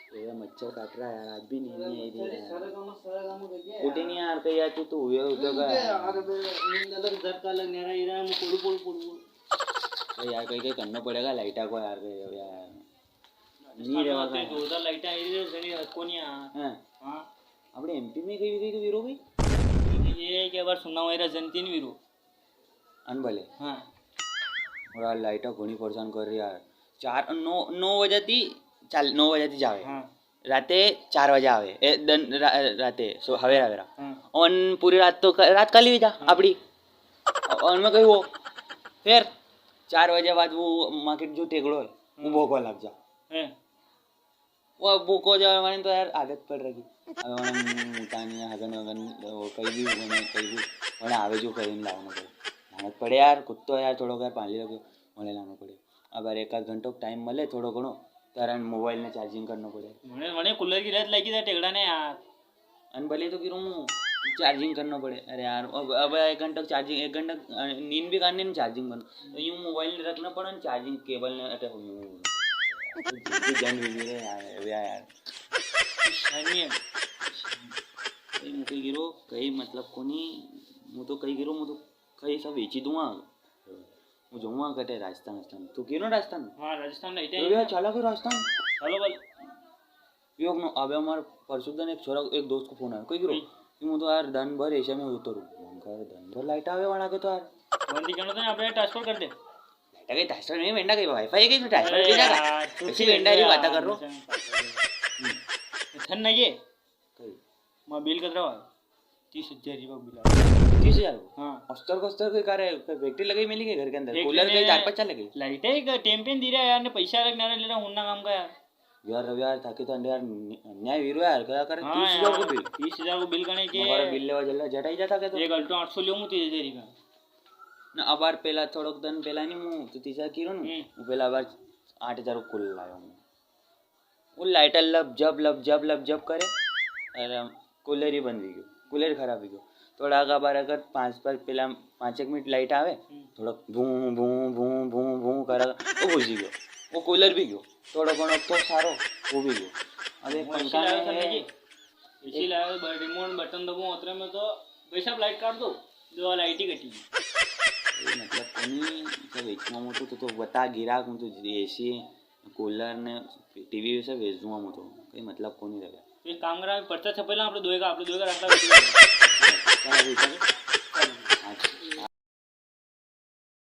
ये मच्छर काट रहा है यार, आज भी नींद नहीं आई थी यार। उठे नहीं यार कहीं यार, तू हुए उधर का नींद अलग झटका लगने रहा है मैं पोड़ू यार, कहीं कहीं करना पड़ेगा लाइटा को यार, कहीं यार नहीं रेवा का जोरदार लाइटा आई रे सनी को नहीं हां हां આપણે એમપી में કઈ તો વીરો ભાઈ ये के बार सुना हुआ है जनती नहीं वीरो अनबले हां और लाइटा घणी परेशान कर रही यार। 9 बजे थी चाल 9 बजे थी जावे हां राते 4 बजे आवे राते सो हवेरा हवेरा और पूरी रात तो रात काली भी था अपनी और मैं कही वो फिर 4 बजे बाद वो मार्केट जो टेकड़ो है वो भोको लग जा वो भूको जावे माने तो यार आदत पड़ रही अब मुतानी हगन वगन वो कहीं भी होने कहीं भी होने आवे जो कहीं लाना पड़े मेहनत पड़े यार कुत्तो यार थोड़ा यार पानी लगे होने लाना पड़े। अब यार एक आध घंटो टाइम मिले थोड़ो घणो तारा मोबाइल ने चार्जिंग करना पड़े मने कूलर की लत लगी था टेकड़ा ने यार अन भले तो गिरूं चार्जिंग करना पड़े। अरे यार अब 1 घंटा चार्जिंग 1 घंटा नींद भी करनी चार्जिंग बन तो यूं मोबाइल रखना पड़ा चार्जिंग केबल ने अटक जन भी यार यार मुझे गिरो कहीं मतलब कोनी मु तो कहीं गिरो मु तो कहीं सब बेची दूंगा मु जाऊंगा कटे राजस्थान तू क्यों राजस्थान हां राजस्थान नहीं थे भैया चला के राजस्थान चलो बोल योग नो अबे हमार परसुदन एक छोरा एक दोस्त को फोन आया कोई गिरो मु तो यार दिन भर एशिया में उतरू कर दिन भर लाइट आवे वाला के तो यार बंदी करनो तो अपने ट्रांसफर कर दे लाइट के ट्रांसफर नहीं वेंडा के वाईफाई के ट्रांसफर भी ना ऐसी वेंडा की बात कर रो थन नहीं है मैं बिल कितना है 30,000 बिल 30,000 हां अस्तर के करे फैक्ट्री लगी मिली के घर के अंदर कूलर के 4-5 चल गई लाइट है एक टेम्पेन दे रहा है यार ने पैसा लगना ले रहा हुन्ना काम का यार यार ताकि तो यार न्याय वीरो यार क्या करे 30,000 को बिल 30,000 को बिल करने के हमारा बिल लेवा जल्ला जटाई जाता के तो एक अल्टो 800 लेऊ मु 30,000 का ना अबार पहला थोड़ो दिन पहला नहीं मु तो 30,000 किरो न पहला बार 8,000 को कुल लायो वो लाइट जब करे अरे कूलर ही बंद गयो कूलर खराब हो गयो थोड़ा आगे बार अगर 5 मिनट लाइट आवे थोड़ा भू भू भू भू भू कर वो बुझी गयो वो कूलर भी गयो थोड़ा घणो तो सारो वो भी गयो अबे पंखा है एसी लायो रिमोट बटन दबाओ उतरे में तो वैसा लाइट काट दो जो लाइट ही कटी मतलब कोनी सब बेचना मो तो बता गिरा को तो एसी कूलर ने टीवी से भेज दूंगा मो तो कोई मतलब कोनी रहेगा एक काम करा पर्चा छपेला આપણે દોયગા રાખતા